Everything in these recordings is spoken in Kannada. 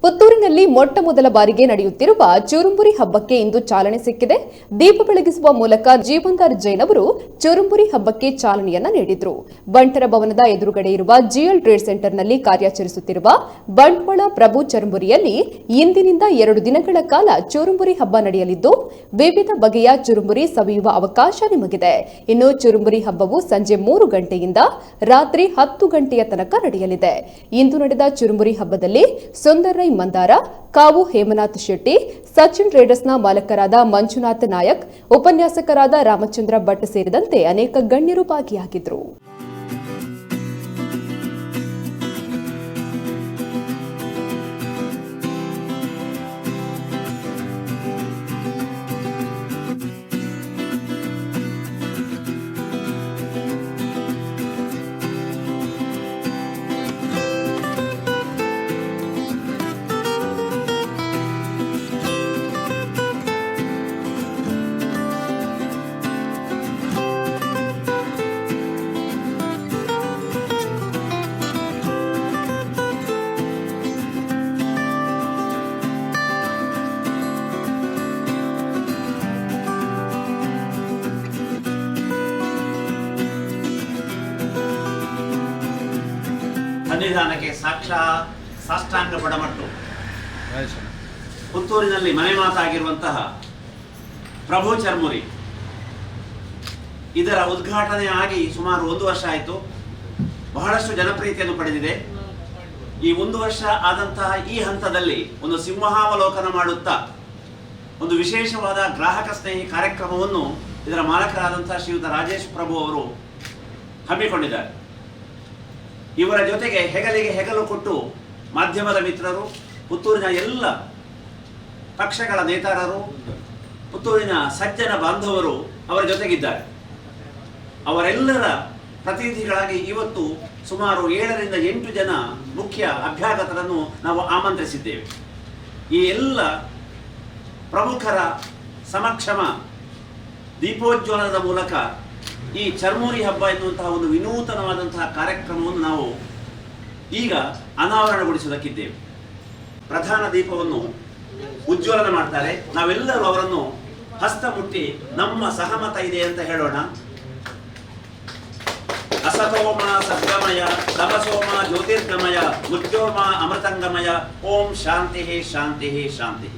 ಪುತ್ತೂರಿನಲ್ಲಿ ಮೊಟ್ಟ ಮೊದಲ ಬಾರಿಗೆ ನಡೆಯುತ್ತಿರುವ ಚುರುಂಬುರಿ ಹಬ್ಬಕ್ಕೆ ಇಂದು ಚಾಲನೆ ಸಿಕ್ಕಿದೆ. ದೀಪ ಬೆಳಗಿಸುವ ಮೂಲಕ ಜೀವಂದಾರ್ ಜೈನ್ ಅವರು ಚುರುಂಬುರಿ ಹಬ್ಬಕ್ಕೆ ಚಾಲನೆಯನ್ನ ನೀಡಿದ್ರು. ಬಂಟರ ಭವನದ ಎದುರುಗಡೆ ಇರುವ ಜಿಎಲ್ ಟ್ರೇಡ್ ಸೆಂಟರ್ನಲ್ಲಿ ಕಾರ್ಯಾಚರಿಸುತ್ತಿರುವ ಬಂಟ್ವಾಳ ಪ್ರಭು ಚುರುಂಬುರಿಯಲ್ಲಿ ಇಂದಿನಿಂದ 2 ದಿನಗಳ ಕಾಲ ಚುರುಂಬುರಿ ಹಬ್ಬ ನಡೆಯಲಿದ್ದು ವಿವಿಧ ಬಗೆಯ ಚುರುಂಬುರಿ ಸವಿಯುವ ಅವಕಾಶ ನಿಮಗಿದೆ. ಇನ್ನು ಚುರುಂಬುರಿ ಹಬ್ಬವು ಸಂಜೆ 3 ಗಂಟೆಯಿಂದ ರಾತ್ರಿ 10 ಗಂಟೆಯ ತನಕ ನಡೆಯಲಿದೆ. ಇಂದು ನಡೆದ ಚುರುಂಬುರಿ ಹಬ್ಬದಲ್ಲಿ ಸುಂದರೈ ಮಂದಾರ, ಕಾವು ಹೇಮನಾಥ್ ಶೆಟ್ಟಿ, ಸಚಿನ್ ಟ್ರೇಡರ್ಸ್ನ ಮಾಲಕರಾದ ಮಂಜುನಾಥ್ ನಾಯಕ್, ಉಪನ್ಯಾಸಕರಾದ ರಾಮಚಂದ್ರ ಭಟ್ ಸೇರಿದಂತೆ ಅನೇಕ ಗಣ್ಯರು ಭಾಗಿಯಾಗಿದ್ದರು. ಸಂವಿಧಾನಕ್ಕೆ ಸಾಷ್ಟಾಂಗ ಪಡಮಟ್ಟು ಪುತ್ತೂರಿನಲ್ಲಿ ಮನೆ ಮಾತಾಗಿರುವಂತಹ ಪ್ರಭು ಚರ್ಮುರಿ ಇದರ ಉದ್ಘಾಟನೆ ಆಗಿ ಸುಮಾರು 1 ವರ್ಷ ಆಯಿತು. ಬಹಳಷ್ಟು ಜನಪ್ರಿಯತೆಯನ್ನು ಪಡೆದಿದೆ. ಈ 1 ವರ್ಷ ಆದಂತಹ ಈ ಹಂತದಲ್ಲಿ ಒಂದು ಸಿಂಹಾವಲೋಕನ ಮಾಡುತ್ತಾ ಒಂದು ವಿಶೇಷವಾದ ಗ್ರಾಹಕ ಸ್ನೇಹಿ ಕಾರ್ಯಕ್ರಮವನ್ನು ಇದರ ಮಾಲಕರಾದಂತಹ ಶ್ರೀಯುತ ರಾಜೇಶ್ ಪ್ರಭು ಅವರು ಹಮ್ಮಿಕೊಂಡಿದ್ದಾರೆ. ಇವರ ಜೊತೆಗೆ ಹೆಗಲಿಗೆ ಹೆಗಲು ಕೊಟ್ಟು ಮಾಧ್ಯಮದ ಮಿತ್ರರು, ಪುತ್ತೂರಿನ ಎಲ್ಲ ಪಕ್ಷಗಳ ನೇತಾರರು, ಪುತ್ತೂರಿನ ಸಜ್ಜನ ಬಾಂಧವರು ಅವರ ಜೊತೆಗಿದ್ದಾರೆ. ಅವರೆಲ್ಲರ ಪ್ರತಿನಿಧಿಗಳಾಗಿ ಇವತ್ತು ಸುಮಾರು 7 ರಿಂದ 8 ಜನ ಮುಖ್ಯ ಅಭ್ಯಾಗತರನ್ನು ನಾವು ಆಮಂತ್ರಿಸಿದ್ದೇವೆ. ಈ ಎಲ್ಲ ಪ್ರಮುಖರ ಸಮಕ್ಷಮ ದೀಪೋಜ್ವಲನದ ಮೂಲಕ ಈ ಚರ್ಮುರಿ ಹಬ್ಬ ಎನ್ನುವಂತಹ ಒಂದು ವಿನೂತನವಾದಂತಹ ಕಾರ್ಯಕ್ರಮವನ್ನು ನಾವು ಈಗ ಅನಾವರಣಗೊಳಿಸುವುದಕ್ಕಿದ್ದೇವೆ. ಪ್ರಧಾನ ದೀಪವನ್ನು ಉಜ್ವಲನ ಮಾಡ್ತಾರೆ. ನಾವೆಲ್ಲರೂ ಅವರನ್ನು ಹಸ್ತ ಮುಟ್ಟಿ ನಮ್ಮ ಸಹಮತ ಇದೆ ಅಂತ ಹೇಳೋಣ. ಅಸತೋಮ ಸದ್ಗಮಯ, ತಮಸೋಮ ಜ್ಯೋತಿರ್ಗಮಯ, ಮೃತ್ಯೋರ್ಮ ಅಮೃತಂಗಮಯ, ಓಂ ಶಾಂತಿ ಶಾಂತಿ ಶಾಂತಿ.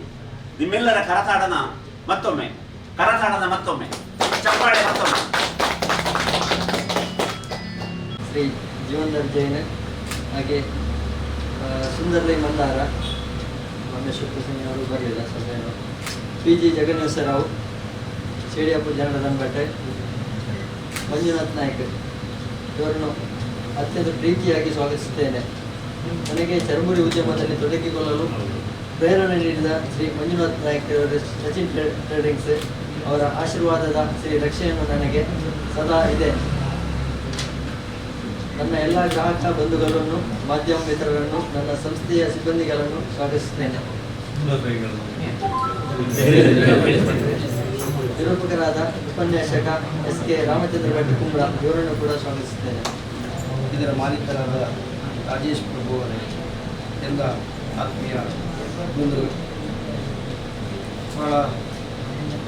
ನಿಮ್ಮೆಲ್ಲರ ಕರತಾಡನ ಮತ್ತೊಮ್ಮೆ, ಚಪ್ಪಾಳೆ ಮತ್ತೊಮ್ಮೆ. ಶ್ರೀ ಜೀವಂದಾರ್ ಜೈನ್, ಹಾಗೆ ಸುಂದರೈ ಮಂದಾರ, ಮೊನ್ನೆ ಶುಕ್ರಸಿಂಗ್ ಅವರು ಬರಲಿಲ್ಲ, ಸಭೆಯನ್ನು PG ಜಗನ್ನೇಶ್ವರರಾವ್, ಶೇಡಿಯಾಪುರ ಜನಾರ್ದನ್ ಭಟ್, ಮಂಜುನಾಥ್ ನಾಯಕ್ ಇವರನ್ನು ಅತ್ಯಂತ ಪ್ರೀತಿಯಾಗಿ ಸ್ವಾಗತಿಸುತ್ತೇನೆ. ನನಗೆ ಚರ್ಮುರಿ ಉದ್ಯಮದಲ್ಲಿ ತೊಡಗಿಕೊಳ್ಳಲು ಪ್ರೇರಣೆ ನೀಡಿದ ಶ್ರೀ ಮಂಜುನಾಥ್ ನಾಯಕ್ ಅವರು, ಸಚಿನ್ ಟ್ರೇಡಿಂಗ್ಸ್ ಅವರ ಆಶೀರ್ವಾದದ ಶ್ರೀ ರಕ್ಷೆಯನ್ನು ನನಗೆ ಸದಾ ಇದೆ. ನನ್ನ ಎಲ್ಲ ಗ್ರಾಹಕ ಬಂಧುಗಳನ್ನು, ಮಾಧ್ಯಮ ಮಿತ್ರರನ್ನು, ನನ್ನ ಸಂಸ್ಥೆಯ ಸಿಬ್ಬಂದಿಗಳನ್ನು ಸ್ವಾಗತಿಸುತ್ತೇನೆ. ನಿರೂಪಕರಾದ ಉಪನ್ಯಾಸಕ SK ರಾಮಚಂದ್ರ ಭಟ್ ಕುಂಬ್ರ ಇವರನ್ನು ಕೂಡ ಸ್ವಾಗತಿಸುತ್ತೇನೆ. ಇದರ ಮಾಲೀಕರಾದ ರಾಜೇಶ್ ಪ್ರಭು ಅವರಿಗೆ ಎಲ್ಲ ಆತ್ಮೀಯ ಬಂಧುಗಳು, ಭಾಳ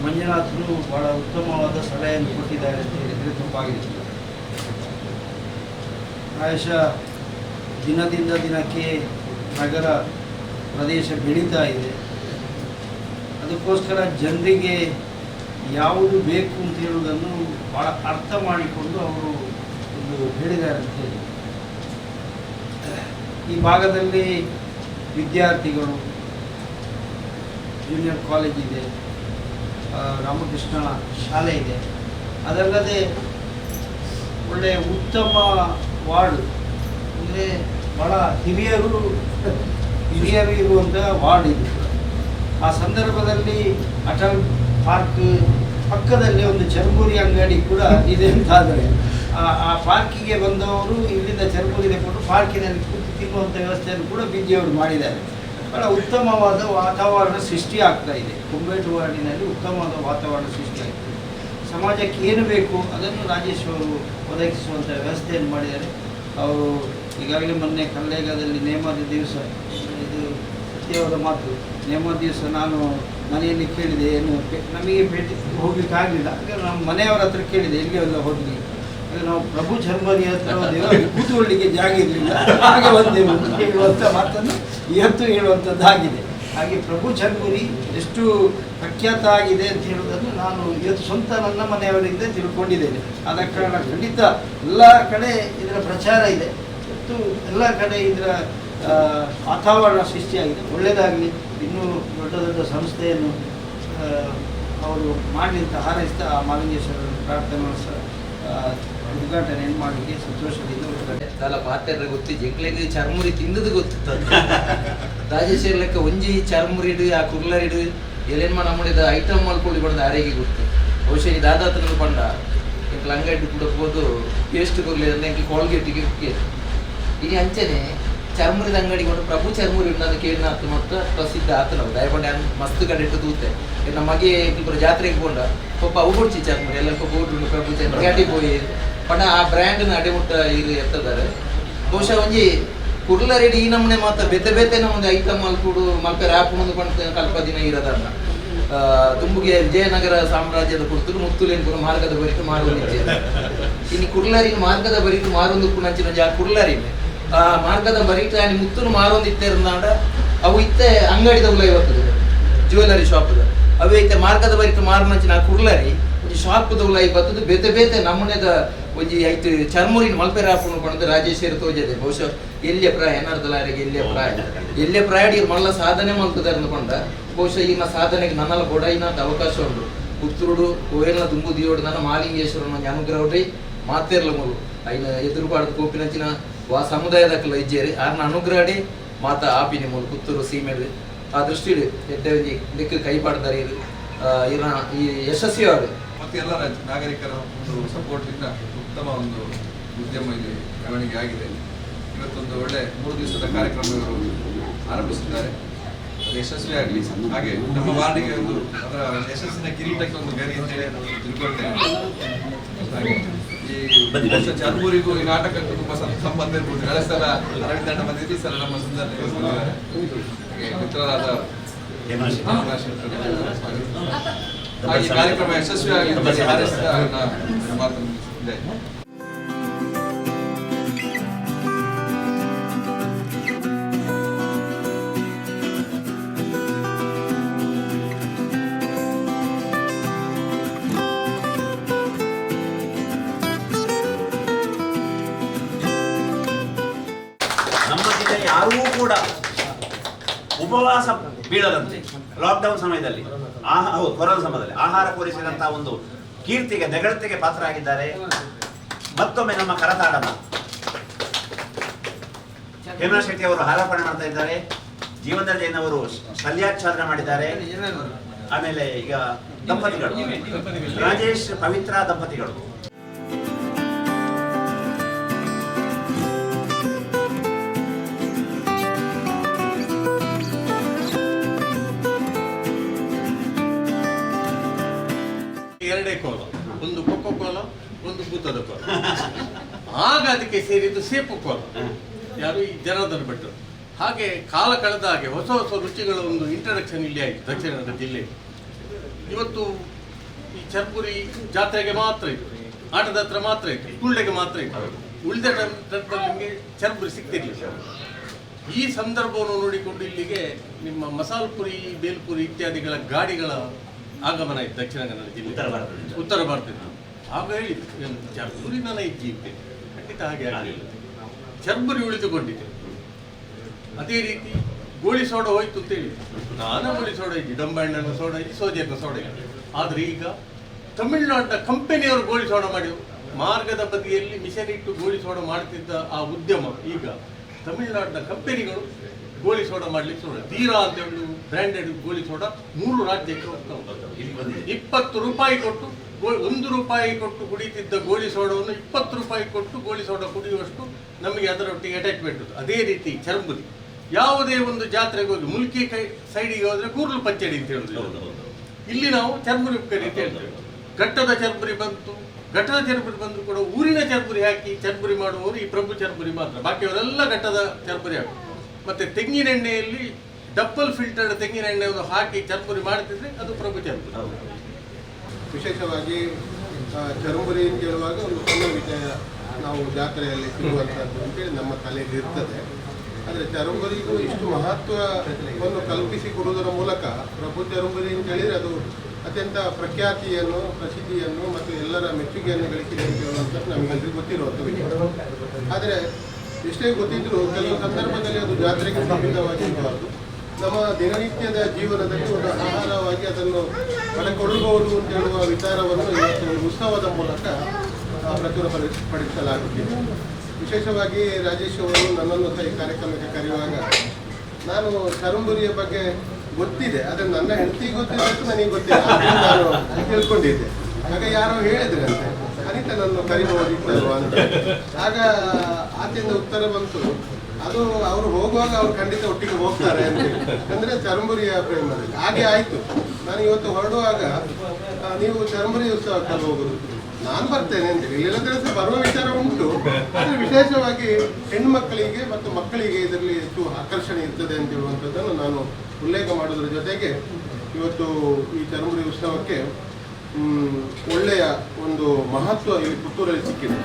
ಮಂಜುನಾಥರು ಭಾಳ ಉತ್ತಮವಾದ ಸಲಹೆಯನ್ನು ಕೊಟ್ಟಿದ್ದಾರೆ ಅಂತ ಹೇಳಿದರೆ ತಪ್ಪಾಗಿದೆ. ಪ್ರಾಯಶಃ ದಿನದಿಂದ ದಿನಕ್ಕೆ ನಗರ ಪ್ರದೇಶ ಬೆಳೀತಾ ಇದೆ. ಅದಕ್ಕೋಸ್ಕರ ಜನರಿಗೆ ಯಾವುದು ಬೇಕು ಅಂತ ಹೇಳುವುದನ್ನು ಭಾಳ ಅರ್ಥ ಮಾಡಿಕೊಂಡು ಅವರು ಒಂದು ಹೇಳಿದ್ದಾರೆ ಅಂತ ಹೇಳಿ. ಈ ಭಾಗದಲ್ಲಿ ವಿದ್ಯಾರ್ಥಿಗಳು, ಜೂನಿಯರ್ ಕಾಲೇಜ್ ಇದೆ, ರಾಮಕೃಷ್ಣ ಶಾಲೆ ಇದೆ, ಅದಲ್ಲದೆ ಒಳ್ಳೆಯ ಉತ್ತಮ ವಾರ್ಡ್, ಅಂದರೆ ಭಾಳ ಹಿರಿಯರು ಇರುವಂಥ ವಾರ್ಡ್ ಇದು. ಆ ಸಂದರ್ಭದಲ್ಲಿ ಅಟಲ್ ಪಾರ್ಕ್ ಪಕ್ಕದಲ್ಲಿ ಒಂದು ಚರ್ಮುರಿ ಅಂಗಡಿ ಕೂಡ ಇದೆ ಅಂತಾದರೆ ಆ ಪಾರ್ಕಿಗೆ ಬಂದವರು ಇಲ್ಲಿಂದ ಚರ್ಮುರಿ ತೆಗೆದುಕೊಂಡು ಪಾರ್ಕಿನಲ್ಲಿ ಕೂತು ತಿನ್ನುವಂಥ ವ್ಯವಸ್ಥೆಯನ್ನು ಕೂಡ BG ಅವರು ಮಾಡಿದ್ದಾರೆ. ಭಾಳ ಉತ್ತಮವಾದ ವಾತಾವರಣ ಸೃಷ್ಟಿ ಆಗ್ತಾ ಇದೆ. ಕುಂಬೇಟು ವಾರ್ಡಿನಲ್ಲಿ ಉತ್ತಮವಾದ ವಾತಾವರಣ ಸೃಷ್ಟಿಯಾಗ್ತದೆ. ಸಮಾಜಕ್ಕೆ ಏನು ಬೇಕು ಅದನ್ನು ರಾಜೇಶ್ ಅವರು ಒದಗಿಸುವಂಥ ವ್ಯವಸ್ಥೆಯನ್ನು ಮಾಡಿದ್ದಾರೆ. ಅವರು ಈಗಾಗಲೇ ಮೊನ್ನೆ ಕಲ್ಲೇಗಾದಲ್ಲಿ ನೇಮದ ದಿವಸ ಇದು ಅವರ ಮಾತು. ನೇಮದ ದಿವಸ ನಾನು ಮನೆಯಲ್ಲಿ ಕೇಳಿದೆ, ಏನು ನಮಗೆ ಭೇಟಿ ಹೋಗ್ಲಿಕ್ಕಾಗಲಿಲ್ಲ. ಆಗ ನಮ್ಮ ಮನೆಯವರ ಹತ್ರ ಕೇಳಿದೆ ಎಲ್ಲಿ ಎಲ್ಲ ಹೋಗಲಿ. ಆಗ ನಾವು ಪ್ರಭು ಚರ್ಮರಿ ಹತ್ರ ಹೋದೆವು, ಕೂತ್ಕೊಳ್ಳಿಕ್ಕೆ ಜಾಗ ಇರಲಿಲ್ಲ, ಹಾಗೆ ಬಂದೆವು ಹೇಳುವಂಥ ಮಾತನ್ನು ಇವತ್ತು ಹೇಳುವಂಥದ್ದಾಗಿದೆ. ಹಾಗೆ ಪ್ರಭು ಚರ್ಮುರಿ ಎಷ್ಟು ಪ್ರಖ್ಯಾತ ಆಗಿದೆ ಅಂತ ಹೇಳುವುದನ್ನು ನಾನು ಇವತ್ತು ಸ್ವಂತ ನನ್ನ ಮನೆಯವರಿಂದ ತಿಳ್ಕೊಂಡಿದ್ದೇನೆ. ಆದ ಕಾರಣ ಖಂಡಿತ ಎಲ್ಲ ಕಡೆ ಇದರ ಪ್ರಚಾರ ಇದೆ ಮತ್ತು ಎಲ್ಲ ಕಡೆ ಇದರ ವಾತಾವರಣ ಸೃಷ್ಟಿಯಾಗಿದೆ. ಒಳ್ಳೆಯದಾಗಲಿ, ಇನ್ನೂ ದೊಡ್ಡ ದೊಡ್ಡ ಸಂಸ್ಥೆಯನ್ನು ಅವರು ಮಾಡಲಿ ಅಂತ ಹಾರೈಸ್ತಾ ಆ ಮಾಲಿಂಗೇಶ್ವರರ ಪ್ರಾರ್ಥನೆ ಉದ್ಘಾಟನೆಯನ್ನು ಮಾಡಲಿಕ್ಕೆ ಸಂತೋಷದಿಂದ ಉದ್ಘಾಟನೆ ತಲ ಪಾತ್ರೆ ಗೊತ್ತಿ ಜಂಕ್ಲೆಗೆ ಚರ್ಮುರಿ ತಿಂದದು ಗೊತ್ತಿತ್ತು. ರಾಜೇಶ್ವರ ಲೆಕ್ಕ ಒಂಜಿ ಚರ್ಮುರಿಡು ಆ ಕುರ್ಲರಿಡು ಎಲೆನ್ಮ ನಮ್ಮಳಿದ ಐಟಮ್ ಮಲ್ಕೊಳ್ಳಿ ಬಂದ ಆರೆಗೆ ಗೊತ್ತು. ಬಹುಶಃ ಈ ದಾದಾತ್ರ ಪಂಡ ಎಂಕ್ಲ ಅಂಗಡಿ ಕೂಡ ಹೋದು ಪೇಸ್ಟ್ ಕೊರ್ಲಿ ಅಂದ್ರೆ ಎಂಕ್ಲ ಕೋಲ್ಗೇಟಿಗೆ ಇನಿ ಅಂಚನೆ ಚರ್ಮುರಿದ ಅಂಗಡಿ ಕೊಂಡು ಪ್ರಭು ಚರ್ಮುರಿ ಉಂಟು ಕೇಳಿನ ಆತು ಮತ್ತು ಪ್ರಸಿದ್ಧ ಆತನ ದಯಪಂಡೆ ಮಸ್ತ್ ಕಡೆ ಇಟ್ಟು ತೂತೆ ನಮಗೆ ಇಬ್ಬರು ಜಾತ್ರೆಗೆ ಕೊಂಡ ಪಾಪ ಉಗುಡ್ಚಿ ಚರ್ಮುರಿ ಎಲ್ಲ ಬೋರ್ಡು ಪ್ರಭು ಚರ್ಮುರಿ ಗಾಡಿ ಪೋಯಿ ಪಂಡ ಆ ಬ್ರ್ಯಾಂಡ್ನ ಅಡೆಮುಟ್ಟ ಇದು ಎತ್ತದಾರೆ. ಬಹುಶಃ ಒಂಜಿ ಕುರ್ಲರೆಡಿ ಈ ನಮ್ಮನೆ ಮಾತ್ರ ಬೆತೆ ಬೆತೆ ನಮ್ಮದು ಐಟಮ್ ಮಲ್ಕೂಡು ಮಲ್ಪೆ ರ್ಯಾಪ್ ಮುಂದೆ ಪಂಡ ಕಲ್ಪ ದಿನ ಇರೋದನ್ನ ತುಂಬುಗೆ ವಿಜಯನಗರ ಸಾಮ್ರಾಜ್ಯದ ಕುರಿತು ಮುತ್ತುಲೇನು ಕೂಡ ಮಾರ್ಗದ ಬರಿತು ಮಾರುವಂತೆ ಇನ್ನು ಕುರ್ಲರಿನ ಮಾರ್ಗದ ಬರಿತು ಮಾರೊಂದು ಕುಣಂಚಿನ ಜಾ ಕುರ್ಲರಿನ ಆ ಮಾರ್ಗದ ಬರಿತ ಮುತ್ತುನು ಮಾರೊಂದಿತ್ತೇರಂದಾಂಡ ಅವು ಇತ್ತೆ ಅಂಗಡಿದ ಉಲ್ಲ ಇವತ್ತು ಜ್ಯುವೆಲರಿ ಶಾಪ್ದ ಅವು ಐತೆ ಮಾರ್ಗದ ಬರಿತು ಮಾರುನಂಚಿನ ಕುರ್ಲರಿ ಒಂಜಿ ಶಾಪ್ದ ಉಲ್ಲ ಬತ್ತದು ಬೆತೆ ಬೇತೆ ನಮ್ಮನೆದ ಒಂಜಿ ಐತೆ ಚರ್ಮುರಿನ ಮಲ್ಪೆ ರಾಪುನು ಪಣದು ರಾಜೇಶ್ವರಿ ತೋಜದೆ. ಬಹುಶಃ ಎಲ್ಲಿಯ ಪ್ರಾಯ ಏನಾರ್ದಲಾರಿಗೆ ಎಲ್ಲಿಯ ಪ್ರಾಯ ಮಲ್ಲ ಸಾಧನೆ ಮಲ್ಪದ ಅಂದ್ಕೊಂಡ ಬಹುಶಃ ಈ ಸಾಧನೆಗೆ ನನ್ನಲ್ಲ ಕೊಡೈನಾದ ಅವಕಾಶ ಉಂಟು. ಪುತ್ತೂರು ಕೋಯಲ್ನ ದುಂಬುದಿಯೋಡು ನನ್ನ ಮಾಲಿಂಗೇಶ್ವರನ ಅನುಗ್ರಹಿ ಮಾತೇರ್ಲ ಮಗು ಐನ ಎದುರುಪಾಡದ ಕೋಪಿನಂಚಿನ ವಾ ಸಮುದಾಯದಕ್ಕಲ್ಲ ಇಜ್ಜೇರಿ ಆರ್ನ ಅನುಗ್ರಹಡಿ ಮಾತ ಆಪಿನಿ ಮೂಲ ಪುತ್ತೂರು ಸೀಮೆಡು ಆ ದೃಷ್ಟಿಡು ಎಡ್ಡೆ ದಿಕ್ಕು ಕೈಪಾಡ್ದಾರೆ ಇನ್ನ ಈ ಯಶಸ್ವಿಯಾಡು ಮತ್ತೆ ಎಲ್ಲ ನಾಗರಿಕರ ಒಂದು ಸಪೋರ್ಟಿಂದ ಉತ್ತಮ ಒಂದು ಉದ್ಯಮ ಇಲ್ಲಿ ಬೆಳವಣಿಗೆ ಆಗಿದೆ. ಇವತ್ತೊಂದು ಒಳ್ಳೆ 3 ದಿವಸದ ಕಾರ್ಯಕ್ರಮ ಇವರು ಆರಂಭಿಸಿದ್ದಾರೆ. ಅದು ಯಶಸ್ವಿಯಾಗಲಿ. ಹಾಗೆ ನಮ್ಮ ವಾರ್ಡಿಗೆ ಒಂದು ಅದರ ಯಶಸ್ಸಿನ ಕಿರೀಟಕ್ಕೆ ಒಂದು ಗರಿ ಅಂತೇಳಿ ತಿಳ್ಕೊಳ್ತೇನೆ. ಹಾಗೆ ಈ ಚರ್ಮೂರಿಗೂ ಈ ನಾಟಕಕ್ಕೂ ತುಂಬಾ ಸಂಬಂಧ ಇರ್ಬೋದು. ಕಳೆದ ಸಲ ಅರವಿಂದ ಬಂದಿದ್ದು, ಈ ಸಲ ನಮ್ಮ ಸುಂದರ ಮಿತ್ರರಾದ ಈ ಕಾರ್ಯಕ್ರಮ ಯಶಸ್ವಿಯಾಗಲಿ ಅಂತ ಹಾರೈಸಿದ ಮಾತನ್ನು ಇದೆ. ನಮ್ಮ ಜಿಲ್ಲೆ ಯಾರೂ ಕೂಡ ಉಪವಾಸ ಬೀಳದಂತೆ ಲಾಕ್ಡೌನ್ ಸಮಯದಲ್ಲಿ ಕೊರೋನಾ ಸಮಯದಲ್ಲಿ ಆಹಾರ ಪೂರೈಸಿದಂತಹ ಒಂದು ಕೀರ್ತಿಗೆ ನೆಗಳತೆಗೆ ಪಾತ್ರರಾಗಿದ್ದಾರೆ. ಮತ್ತೊಮ್ಮೆ ನಮ್ಮ ಕರತಾಡನ ಹೇಮಾ ಶೆಟ್ಟಿ ಅವರು ಹಾರಾರ್ಪಣೆ ಮಾಡ್ತಾ ಇದ್ದಾರೆ. ಜೀವನದಲ್ಲಿ ಜೈನವರು ಶಲ್ಯಾಚ್ಛಾದನೆ ಮಾಡಿದ್ದಾರೆ. ಆಮೇಲೆ ಈಗ ದಂಪತಿಗಳು ರಾಜೇಶ್ ಪವಿತ್ರ ದಂಪತಿಗಳು ಎರಡೇ ಕೋಲ, ಒಂದು ಕೊಕ್ಕೋ ಕೋಲ, ಒಂದು ಭೂತದ ಕೋಲ. ಆಗ ಅದಕ್ಕೆ ಸೇರಿದ್ದು ಸೇಪು ಕೋಲ. ಯಾರು ಈ ಜನಾರ್ದನ ಭಟ್ರು. ಹಾಗೆ ಕಾಲ ಕಳೆದ ಹಾಗೆ ಹೊಸ ಹೊಸ ರುಚಿಗಳ ಒಂದು ಇಂಟ್ರಡಕ್ಷನ್ ಇಲ್ಲಿ ಆಯಿತು ದಕ್ಷಿಣ ಕನ್ನಡ ಜಿಲ್ಲೆಗೆ. ಇವತ್ತು ಈ ಚರ್ಪುರಿ ಜಾತ್ರೆಗೆ ಮಾತ್ರ ಇತ್ತು, ಆಟದ ಹತ್ರ ಮಾತ್ರ ಇತ್ತು, ಕುಳ್ಳೆಗೆ ಮಾತ್ರ ಇತ್ತು. ಉಳಿದ ನಿಮಗೆ ಚರ್ಪುರಿ ಸಿಗ್ತಿರ್ಲಿಲ್ಲ. ಈ ಸಂದರ್ಭವನ್ನು ನೋಡಿಕೊಂಡು ಇಲ್ಲಿಗೆ ನಿಮ್ಮ ಮಸಾಲ್ ಪುರಿ, ಬೇಲ್ಪುರಿ ಇತ್ಯಾದಿಗಳ ಗಾಡಿಗಳ ಆಗಮನ ಇತ್ತು ದಕ್ಷಿಣ ಕನ್ನಡ ಜಿಲ್ಲೆ, ಉತ್ತರ ಭಾರತದಿಂದ. ಆಗ ಹೇಳಿದ್ದು ಚರ್ಬುರಿ ನನ್ನ ಇದ್ದಿದ್ದೆ, ಖಂಡಿತ ಹಾಗೆ ಆಗಲಿಲ್ಲ. ಚರ್ಬುರಿ ಉಳಿದುಕೊಂಡಿದೆ. ಅದೇ ರೀತಿ ಗೋಳಿ ಸೋಡ ಹೋಯ್ತು ಅಂತ ಹೇಳಿ ನಾನು ಗೋಳಿ ಸೋಡ ಇದ್ದಿ, ಡಂಬಣ್ಣನ ಸೋಡ ಇದ್ದಿ, ಸೋಜೆನ ಸೋಡ ಇದ್ದಿ. ಆದರೆ ಈಗ ತಮಿಳುನಾಡಿನ ಕಂಪನಿಯವರು ಗೋಳಿ ಸೋಡ ಮಾಡಿದರು. ಮಾರ್ಗದ ಬದಿಯಲ್ಲಿ ಮಿಷನ್ ಇಟ್ಟು ಗೋಳಿ ಸೋಡ ಮಾಡ್ತಿದ್ದ ಆ ಉದ್ಯಮ ಈಗ ತಮಿಳುನಾಡಿನ ಕಂಪನಿಗಳು ಗೋಳಿ ಸೋಡಾ ಮಾಡ್ಲಿಕ್ಕೆ ಸೋಡ ತೀರಾ ಅಂತ ಹೇಳಿ ಬ್ರ್ಯಾಂಡೆಡ್ ಗೋಳಿ ಸೋಡಾ 3 ರಾಜ್ಯಕ್ಕೆ ಹೋಗ್ತಾ ಉಂಟು. 20 ರೂಪಾಯಿ ಕೊಟ್ಟು 1 ರೂಪಾಯಿ ಕೊಟ್ಟು ಕುಡಿತಿದ್ದ ಗೋಳಿ ಸೋಡವನ್ನು 20 ರೂಪಾಯಿ ಕೊಟ್ಟು ಗೋಳಿ ಸೋಡಾ ಕುಡಿಯುವಷ್ಟು ನಮಗೆ ಅದರೊಟ್ಟಿಗೆ ಅಟ್ಯಾಚ್ಮೆಂಟ್. ಅದೇ ರೀತಿ ಚರ್ಬುರಿ ಯಾವುದೇ ಒಂದು ಜಾತ್ರೆಗೆ ಹೋಗಿ ಮುಲ್ಕಿ ಸೈಡಿಗೆ ಹೋದ್ರೆ ಕೂರ್ಲು ಪಚ್ಚಡಿ ಅಂತ ಹೇಳುದು. ಇಲ್ಲಿ ನಾವು ಚರ್ಬುರಿ ಉಪ್ಕರಿ ಅಂತ ಹೇಳ್ತೇವೆ. ಘಟ್ಟದ ಚರ್ಬುರಿ ಬಂತು, ಘಟ್ಟದ ಚರ್ಬುರಿ ಬಂದ್ರು ಕೂಡ ಊರಿನ ಚರ್ಬುರಿ ಹಾಕಿ ಚರ್ಬುರಿ ಮಾಡುವವರು ಈ ಪ್ರಭು ಚರ್ಬುರಿ ಮಾತ್ರ. ಬಾಕಿಯವರೆಲ್ಲ ಘಟ್ಟದ ಚರ್ಬುರಿ ಹಾಕಿ. ಮತ್ತೆ ತೆಂಗಿನೆಣ್ಣೆಯಲ್ಲಿ ಡಬಲ್ ಫಿಲ್ಟರ್ಡ್ ತೆಂಗಿನ ಎಣ್ಣೆಯನ್ನು ಹಾಕಿ ಚರ್ಮುರಿ ಮಾಡ್ತಿದ್ರೆ ಅದು ಪ್ರಭು ಚರ್ಮುರಿ. ವಿಶೇಷವಾಗಿ ಚರ್ಮುರಿ ಅಂತ ಹೇಳುವಾಗ ಒಂದು ಸಣ್ಣ ವಿಷಯ ನಾವು ಜಾತ್ರೆಯಲ್ಲಿ ಸಿಗುವಂಥದ್ದು ಅಂತೇಳಿ ನಮ್ಮ ತಲೆಯಲ್ಲಿ ಇರ್ತದೆ. ಆದರೆ ಚರ್ಮುರಿಗೂ ಇಷ್ಟು ಮಹತ್ವವನ್ನು ಕಲ್ಪಿಸಿಕೊಡುವುದರ ಮೂಲಕ ಪ್ರಭು ಚರ್ಮುರಿ ಅಂತ ಹೇಳಿದರೆ ಅದು ಅತ್ಯಂತ ಪ್ರಖ್ಯಾತಿಯನ್ನು, ಪ್ರಸಿದ್ಧಿಯನ್ನು ಮತ್ತು ಎಲ್ಲರ ಮೆಚ್ಚುಗೆಯನ್ನು ಗಳಿಸಿದೆ ಅಂತ ಹೇಳುವಂಥದ್ದು ನಮಗೆಲ್ಲರಿಗೂ ಗೊತ್ತಿರುವಂಥ ವಿಷಯ. ಆದರೆ ಎಷ್ಟೇ ಗೊತ್ತಿದ್ದರೂ ಕೆಲವು ಸಂದರ್ಭದಲ್ಲಿ ಅದು ಜಾತ್ರೆಗೆ ಸೀಮಿತವಾಗಿರಬಾರ್ದು. ನಮ್ಮ ದಿನನಿತ್ಯದ ಜೀವನದಲ್ಲಿ ಒಂದು ಆಹಾರವಾಗಿ ಅದನ್ನು ಪಡೆದುಕೊಳ್ಳಬಹುದು ಅಂತ ಹೇಳುವ ವಿಚಾರವನ್ನು ಇವತ್ತು ಉತ್ಸವದ ಮೂಲಕ ಪ್ರಚುರಪಡಿಸಲಾಗುತ್ತಿದೆ. ವಿಶೇಷವಾಗಿ ರಾಜೇಶ್ ಅವರು ನನ್ನನ್ನು ಸಹ ಈ ಕಾರ್ಯಕ್ರಮಕ್ಕೆ ಕರೆಯುವಾಗ ನಾನು ಚರ್ಮುರಿಯ ಬಗ್ಗೆ ಗೊತ್ತಿದೆ, ಆದರೆ ನನ್ನ ಹೆಂಡತಿಗೆ ಗೊತ್ತಿದ್ದಷ್ಟು ನನಗೆ ಗೊತ್ತಿಲ್ಲ, ನಾನು ತಿಳ್ಕೊಂಡಿದ್ದೆ. ಆಗ ಯಾರೋ ಹೇಳಿದ್ರಂತೆ ಅನಿತ ನನ್ನ ಕರಿಬಹುದಿತ್ತಲ್ವ ಅಂತ. ಆಗ ಆಚೆಯಿಂದ ಉತ್ತರ ಬಂತು, ಅದು ಅವರು ಹೋಗುವಾಗ ಅವ್ರು ಖಂಡಿತ ಒಟ್ಟಿಗೆ ಹೋಗ್ತಾರೆ ಅಂತೇಳಿ, ಅಂದರೆ ಚರ್ಮುರಿಯ ಪ್ರೇಮದಲ್ಲಿ. ಹಾಗೆ ಆಯಿತು. ನಾನು ಇವತ್ತು ಹೊರಡುವಾಗ ನೀವು ಚರ್ಮುರಿ ಉತ್ಸವಕ್ಕೆ ಹೋಗುದು, ನಾನು ಬರ್ತೇನೆ ಅಂತೇಳಿ. ಇಲ್ಲದ್ರೆ ಬರುವ ವಿಚಾರ ಉಂಟು, ಆದರೆ ವಿಶೇಷವಾಗಿ ಹೆಣ್ಮಕ್ಕಳಿಗೆ ಮತ್ತು ಮಕ್ಕಳಿಗೆ ಇದರಲ್ಲಿ ಹೆಚ್ಚು ಆಕರ್ಷಣೆ ಇರ್ತದೆ ಅಂತ ಹೇಳುವಂಥದ್ದನ್ನು ನಾನು ಉಲ್ಲೇಖ ಮಾಡೋದ್ರ ಜೊತೆಗೆ ಇವತ್ತು ಈ ಚರ್ಮುರಿ ಉತ್ಸವಕ್ಕೆ ಒಳ್ಳೆಯ ಒಂದು ಮಹತ್ವ ಇಲ್ಲಿ ಪುತ್ತೂರಲ್ಲಿ ಸಿಕ್ಕಿದೆ.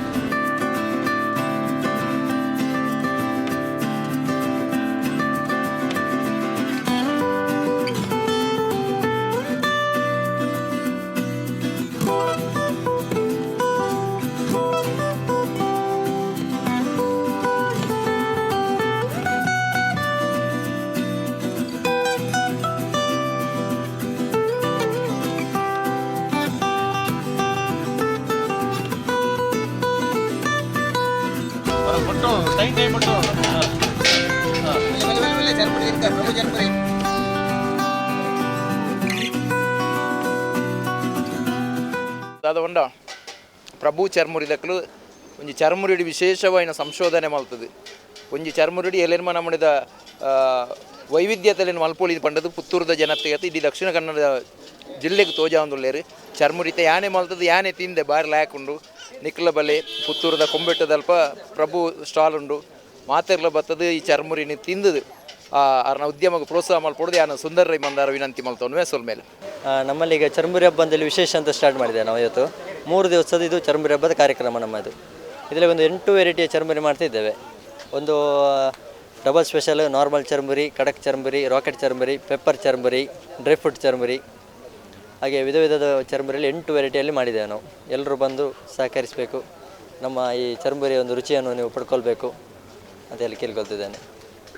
ದಾದ ಪ್ರಭು ಚರ್ಮುರಿದಕ್ಕಲು ಒಂಜಿ ಚರ್ಮುರಿಡಿ ವಿಶೇಷವಾಯಿನ ಸಂಶೋಧನೆ ಮಲ್ತದೆ. ಒಂಜಿ ಚರ್ಮುರಿಡಿ ಎಲೆನ್ಮ ನಮ್ಮದ ವೈವಿಧ್ಯತೆಯನ್ನು ಮಲ್ಪೊಳಿದು ಪಂಡದು ಪುತ್ತೂರದ ಜನತೆಗೆ ಇಡೀ ದಕ್ಷಿಣ ಕನ್ನಡ ಜಿಲ್ಲೆಗೆ ತೋಜಾಂದುಳ್ಳೇರು. ಚರ್ಮುರಿತೆ ಯಾನೆ ಮಲ್ತದ್ದು ಯಾನೆ ತಿಂದೆ ಬಾರಿ ಲಾಯಕುಂಡು ನಿಕ್ಲ ಬಲೆ ಪುತ್ತೂರದ ಕೊಂಬೆಟ್ಟದಲ್ಪ ಪ್ರಭು ಸ್ಟಾಲ್ ಉಂಡು ಮಾತೆರ್ಲ ಬತ್ತದು ಈ ಚರ್ಮುರಿನಿ ತಿಂದದು ಅರ್ನ ಉದ್ಯಮಕ್ಕೆ ಪ್ರೋತ್ಸಾಹ ಮಲ್ಪೊಡ್ದು ಯಾನು ಸುಂದರ ರೈ ಮಂದಾರ ವಿನಂತಿ ಮಲ್ತವನು ಮೇಸೋಲ್ ಮೇಲೆ. ನಮ್ಮಲ್ಲಿ ಈಗ ಚರ್ಮುರಿ ಹಬ್ಬದಲ್ಲಿ ವಿಶೇಷ ಅಂತ ಸ್ಟಾರ್ಟ್ ಮಾಡಿದ್ದೇವೆ ನಾವು ಇವತ್ತು. 3 ದಿವಸದ ಇದು ಚರ್ಮುರಿ ಹಬ್ಬದ ಕಾರ್ಯಕ್ರಮ ನಮ್ಮದು. ಇದರಲ್ಲಿ ಒಂದು 8 ವೆರೈಟಿಯ ಚರ್ಮುರಿ ಮಾಡ್ತಿದ್ದೇವೆ. ಒಂದು ಡಬಲ್ ಸ್ಪೆಷಲ್, ನಾರ್ಮಲ್ ಚರ್ಮುರಿ, ಖಡಕ್ churmuri, rocket churmuri, pepper churmuri, dry fruit churmuri, ಹಾಗೆ ವಿಧ ವಿಧದ ಚರ್ಮುರಿಯಲ್ಲಿ 8 ವೆರೈಟಿಯಲ್ಲಿ ಮಾಡಿದ್ದೇವೆ ನಾವು. ಎಲ್ಲರೂ ಬಂದು ಸಹಕರಿಸಬೇಕು, ನಮ್ಮ ಈ ಚರ್ಮುರಿಯ ಒಂದು ರುಚಿಯನ್ನು ನೀವು ಪಡ್ಕೊಳ್ಬೇಕು ಅಂತ ಹೇಳಿ ಕೇಳ್ಕೊಳ್ತಿದ್ದೇನೆ.